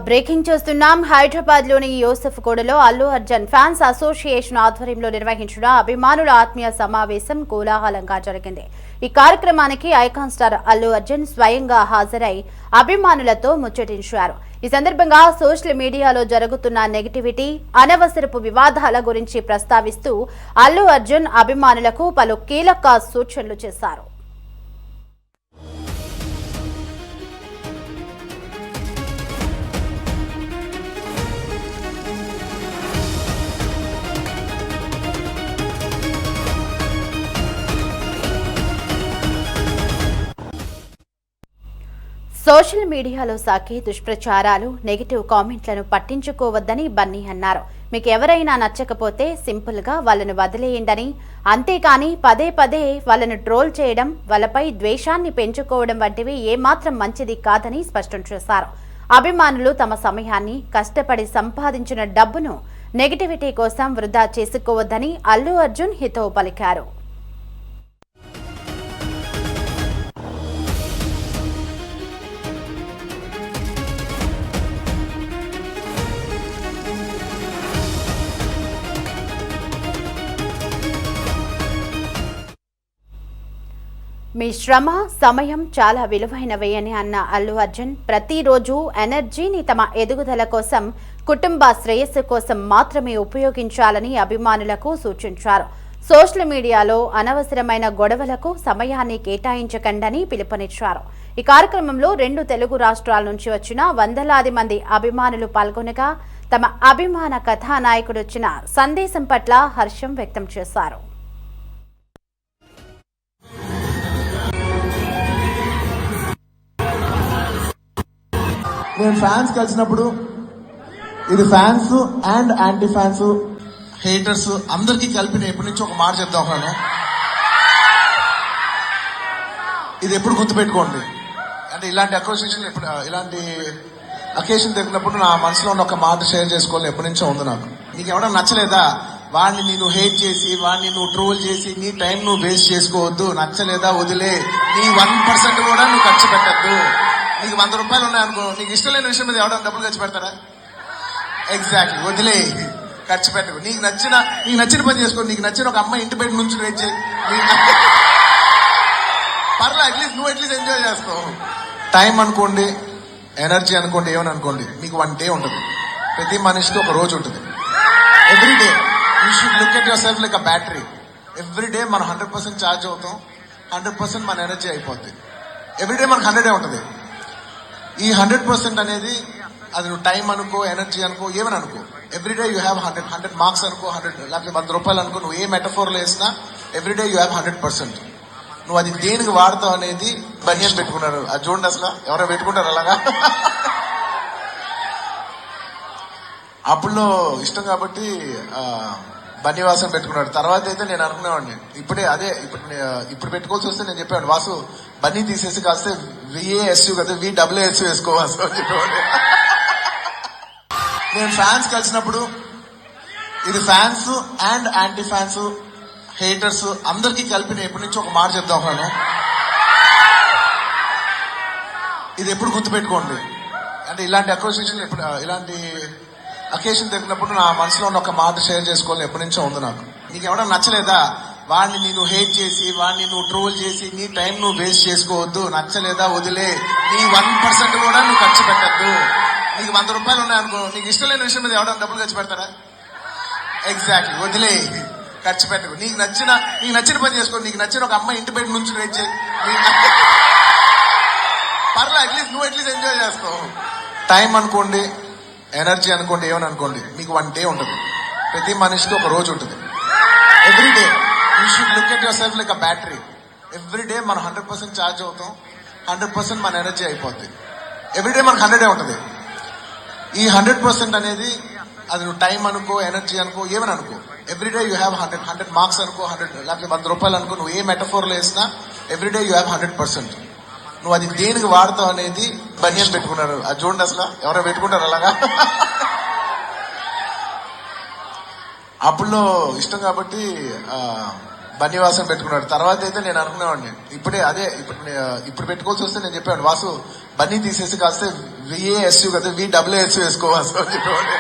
Breaking చూస్తున్నాం. హైదరాబాద్ లోని Yusuf గూడలో Allu Arjun fans association ఆధ్వర్యంలో నిర్వహించిన అభిమానుల ఆత్మీయ సమావేశం కోలాహలంగా జరిగింది. ఈ కార్యక్రమానికి ఐకాన్ స్టార్ అల్లు అర్జున్ స్వయంగా హాజరై అభిమానులతో ముచ్చటించారు. ఈ సందర్భంగా సోషల్ మీడియాలో జరుగుతున్న నెగటివిటీ, అనవసరపు వివాదాల గురించి ప్రస్తావిస్తూ అల్లు అర్జున్ అభిమానులకు పలు కీలక సూచనలు చేశారు. సోషల్ మీడియాలో సాగే దుష్ప్రచారాలు, నెగిటివ్ కామెంట్లను పట్టించుకోవద్దని బన్నీ అన్నారు. మీకు ఎవరైనా నచ్చకపోతే సింపుల్ గా వాళ్ళను వదిలేయండని, అంతేకాని పదే పదే వాళ్ళను ట్రోల్ చేయడం, వాళ్ళపై ద్వేషాన్ని పెంచుకోవడం వంటివి ఏమాత్రం మంచిది కాదని స్పష్టం చేశారు. అభిమానులు తమ సమయాన్ని, కష్టపడి సంపాదించిన డబ్బును నెగిటివిటీ కోసం వృధా చేసుకోవద్దని అల్లు అర్జున్ హితవు పలికారు. మీ శ్రమ, సమయం చాలా విలువైనవే అని అన్న అల్లు అర్జున్ ప్రతిరోజు ఎనర్జీని తమ ఎదుగుదల కోసం, కుటుంబ శ్రేయస్సు కోసం మాత్రమే ఉపయోగించాలని అభిమానులకు సూచించారు. సోషల్ మీడియాలో అనవసరమైన గొడవలకు సమయాన్ని కేటాయించకండని పిలుపునిచ్చారు. ఈ కార్యక్రమంలో 2 తెలుగు రాష్ట్రాల నుంచి వచ్చిన వందలాది మంది అభిమానులు పాల్గొనగా తమ అభిమాన కథానాయకుడిచ్చిన సందేశం పట్ల హర్షం వ్యక్తం చేశారు. నేను ఫ్యాన్స్ కలిసినప్పుడు ఇది fans and anti fans, haters అందరికీ కలిపి నేను ఎప్పటి నుంచి ఒక మాట చెప్తా ఉన్నాను. ఇది ఎప్పుడు గుర్తుపెట్టుకోండి. అంటే ఇలాంటి అసోసియేషన్ ఇలాంటి అకేషన్ దొరికినప్పుడు నా మనసులో ఉన్న ఒక మాట షేర్ చేసుకోవాలని ఎప్పటి నుంచో ఉంది నాకు. నీకు ఎవరైనా నచ్చలేదా, వాడిని నేను హేట్ చేసి, వాడిని నువ్వు ట్రోల్ చేసి నీ టైం నువ్వు వేస్ట్ చేసుకోవద్దు. నచ్చలేదా వదిలే. నీ 1% కూడా నువ్వు ఖర్చు పెట్టద్దు. నీకు 100 రూపాయలు ఉన్నాయనుకో, నీకు ఇష్టం లేని విషయం మీద ఎవరైనా డబ్బులు ఖర్చు పెడతారా? ఎగ్జాక్ట్లీ, వదిలే, ఖర్చు పెట్టకు. నీకు నచ్చిన పని చేసుకో. నీకు నచ్చిన ఒక అమ్మాయి ఇంటి బయట నుంచి వెయిట్ చేయి, పర్లే, అట్లీస్ట్ నువ్వు అట్లీస్ట్ ఎంజాయ్ చేస్తావు. టైం అనుకోండి, ఎనర్జీ అనుకోండి, ఏమని అనుకోండి, మీకు 1 డే ఉంటుంది. ప్రతి మనిషికి ఒక రోజు ఉంటుంది. Every day you should look at your self like a battery. Every day మనం 100% ఛార్జ్ అవుతాం, 100% మన ఎనర్జీ అయిపోద్ది. ఎవ్రీ డే మనకు 100 ఉంటుంది. ఈ 100% అనేది అది నువ్వు టైం అనుకో, ఎనర్జీ అనుకో, ఏమని అనుకో, ఎవ్రీడే యూ హ్యావ్ 100 మార్క్స్ అనుకో, 100 లేకపోతే 100 రూపాయలు అనుకో, నువ్వు ఏ మెటఫోర్లో వేసినా ఎవ్రీడే యూ హ్యావ్ 100%. నువ్వు అది దేనికి వాడతావు అనేది బనియన్ పెట్టుకున్నారు. అది చూడండి, అసలు ఎవరో పెట్టుకుంటారు అలాగా. అప్పుడులో ఇష్టం కాబట్టి బన్నివాసం పెట్టుకున్నాడు. తర్వాత అయితే నేను అనుకునేవాడిని, ఇప్పుడు పెట్టుకోవాల్సి వస్తే నేను చెప్పాను, వాసు బన్నీ తీసేసి కాస్తే VASU కదా, VAASU వేసుకోవాల్సి చెప్పేవాడు. నేను ఫ్యాన్స్ కలిసినప్పుడు ఇది fans and anti fans, haters అందరికీ కలిపి నేను ఎప్పటి నుంచి ఒక మాట చెప్తా ఉన్నాను. ఇది ఎప్పుడు గుర్తుపెట్టుకోండి. అంటే ఇలాంటి అసోసియేషన్ ఇలాంటి అకేషన్ దొరికినప్పుడు నా మనసులో ఉన్న ఒక మాట షేర్ చేసుకోవాలని ఎప్పటి నుంచో ఉంది నాకు. నీకు ఎవరైనా నచ్చలేదా, వాడిని నేను హేట్ చేసి, వాడిని నువ్వు ట్రోల్ చేసి నీ టైం నువ్వు వేస్ట్ చేసుకోవద్దు. నచ్చలేదా వదిలే. నీ 1% కూడా నువ్వు ఖర్చు పెట్టద్దు. నీకు 100 రూపాయలు ఉన్నాయనుకో, నీకు ఇష్టం లేని విషయం మీద ఎవరైనా డబ్బులు ఖర్చు పెడతారా? ఎగ్జాక్ట్లీ, వదిలే, ఖర్చు పెట్టకు. నీకు నచ్చిన పని చేసుకో. నీకు నచ్చిన ఒక అమ్మాయి ఇంటి బయట నుంచి వెయిట్ చేయి, పర్లే, అట్లీస్ట్ నువ్వు అట్లీస్ట్ ఎంజాయ్ చేస్తావు. టైం అనుకోండి, ఎనర్జీ అనుకోండి, ఏమని అనుకోండి, మీకు 1 డే ఉంటుంది. ప్రతి మనిషికి ఒక రోజు ఉంటుంది. Every day you should look at your self like a battery. Every day మనం 100% ఛార్జ్ అవుతాం, 100% మన ఎనర్జీ అయిపోద్ది. ఎవ్రీ డే మనకు 100 ఉంటుంది. ఈ 100% అనేది అది నువ్వు టైం అనుకో, ఎనర్జీ అనుకో, ఏమని అనుకో, ఎవ్రీడే యూ హ్యావ్ 100 మార్క్స్ అనుకో, 100 లేకపోతే 100 రూపాయలు అనుకో, నువ్వు ఏ మెటఫోర్లో వేసినా ఎవ్రీడే యూ హ్యావ్ 100%. నువ్వు అది దేనికి వాడతావు అనేది బనియన్ పెట్టుకున్నారు. అది చూడండి, అసలు ఎవరో పెట్టుకుంటారు అలాగా. అప్పుడులో ఇష్టం కాబట్టి బన్నీవాసం పెట్టుకున్నాడు. తర్వాత అయితే నేను అనుకునేవాడిని ఇప్పుడే అదే ఇప్పుడు పెట్టుకోవాల్సి వస్తే నేను చెప్పాను వాసు బన్నీ తీసేసి కాస్తే VASU కదా VAASU వేసుకో వాసు అని చెప్పేవాడిని.